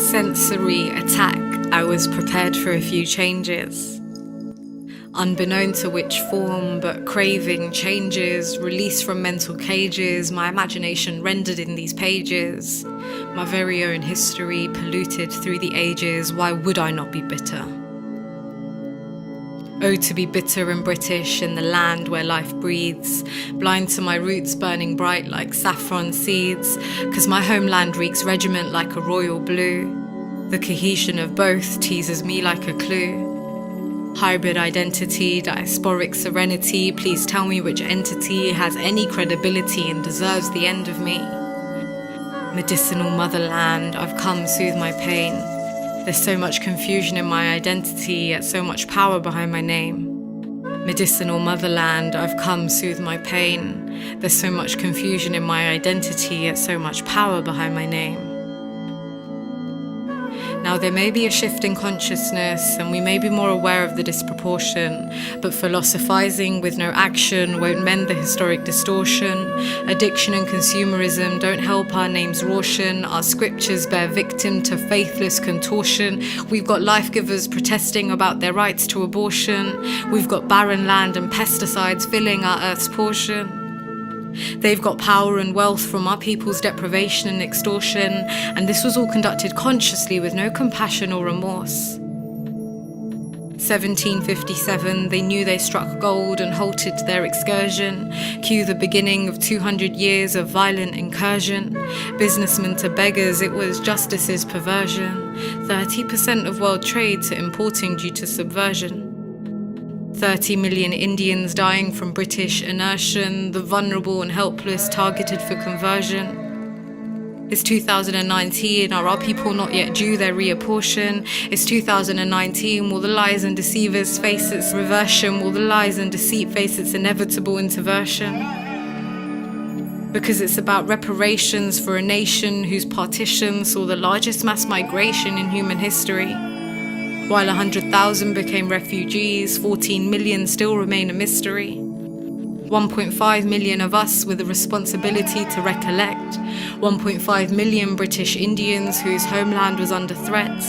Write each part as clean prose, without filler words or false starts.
sensory attack, I was prepared for a few changes. Unbeknown to which form, but craving changes, released from mental cages, my imagination rendered in these pages, my very own history polluted through the ages. Why would I not be bitter? Oh, to be bitter and British in the land where life breathes, blind to my roots burning bright like saffron seeds, 'cause my homeland reeks regiment like a royal blue. The cohesion of both teases me like a clue. Hybrid identity, diasporic serenity, please tell me which entity has any credibility and deserves the end of me. Medicinal motherland, I've come soothe my pain. There's so much confusion in my identity, yet so much power behind my name. Medicinal motherland, I've come soothe my pain. There's so much confusion in my identity, yet so much power behind my name. Now there may be a shift in consciousness and we may be more aware of the disproportion, but philosophizing with no action won't mend the historic distortion. Addiction and consumerism don't help our names raution. Our scriptures bear victim to faithless contortion. We've got life givers protesting about their rights to abortion. We've got barren land and pesticides filling our earth's portion. They've got power and wealth from our people's deprivation and extortion, and this was all conducted consciously with no compassion or remorse. 1757, they knew they struck gold and halted their excursion. Cue the beginning of 200 years of violent incursion. Businessmen to beggars, it was justice's perversion. 30% of world trade to importing due to subversion. 30 million Indians dying from British inertion, the vulnerable and helpless targeted for conversion. It's 2019, are our people not yet due their reapportion? It's 2019, will the lies and deceivers face its reversion? Will the lies and deceit face its inevitable interversion? Because it's about reparations for a nation whose partition saw the largest mass migration in human history. While 100,000 became refugees, 14 million still remain a mystery. 1.5 million of us with a responsibility to recollect. 1.5 million British Indians whose homeland was under threat.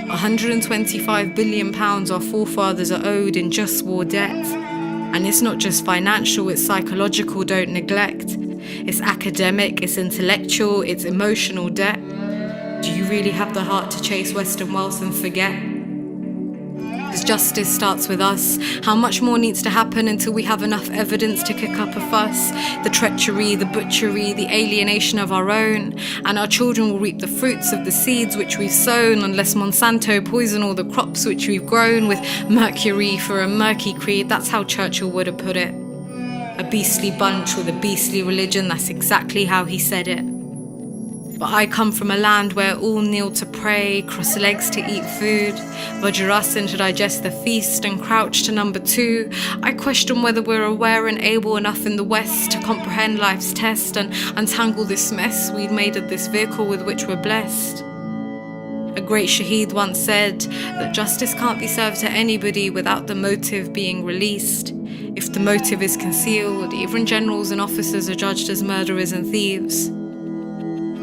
125 billion pounds our forefathers are owed in just war debt. And it's not just financial, it's psychological, don't neglect. It's academic, it's intellectual, it's emotional debt. Do you really have the heart to chase Western wealth and forget? Because justice starts with us. How much more needs to happen until we have enough evidence to kick up a fuss? The treachery, the butchery, the alienation of our own. And our children will reap the fruits of the seeds which we've sown, unless Monsanto poison all the crops which we've grown with mercury for a murky creed. That's how Churchill would have put it. A beastly bunch with a beastly religion, that's exactly how he said it. But I come from a land where all kneel to pray, cross legs to eat food, Vajrasan to digest the feast and crouch to number 2. I question whether we're aware and able enough in the West to comprehend life's test and untangle this mess we've made of this vehicle with which we're blessed. A great Shaheed once said that justice can't be served to anybody without the motive being released. If the motive is concealed, even generals and officers are judged as murderers and thieves.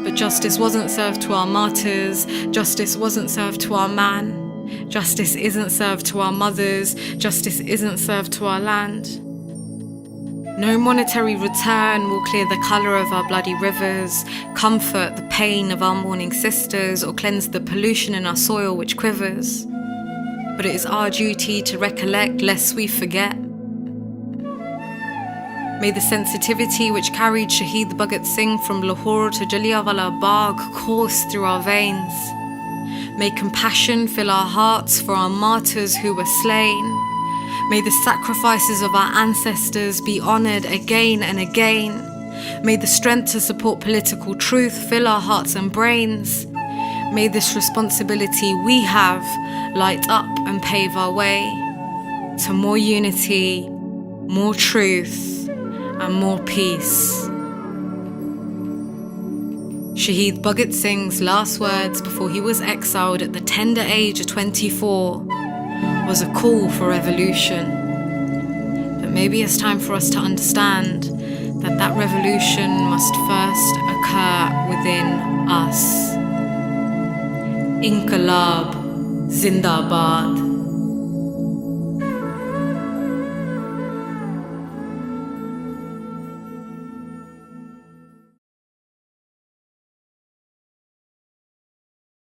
But justice wasn't served to our martyrs, justice wasn't served to our man, justice isn't served to our mothers, justice isn't served to our land. No monetary return will clear the colour of our bloody rivers, comfort the pain of our mourning sisters, or cleanse the pollution in our soil which quivers. But it is our duty to recollect lest we forget. May the sensitivity which carried Shaheed Bhagat Singh from Lahore to Jallianwala Bhag course through our veins. May compassion fill our hearts for our martyrs who were slain. May the sacrifices of our ancestors be honoured again and again. May the strength to support political truth fill our hearts and brains. May this responsibility we have light up and pave our way to more unity, more truth, and more peace. Shaheed Bhagat Singh's last words before he was exiled at the tender age of 24 was a call for revolution. But maybe it's time for us to understand that that revolution must first occur within us. Inqilab Zindabad.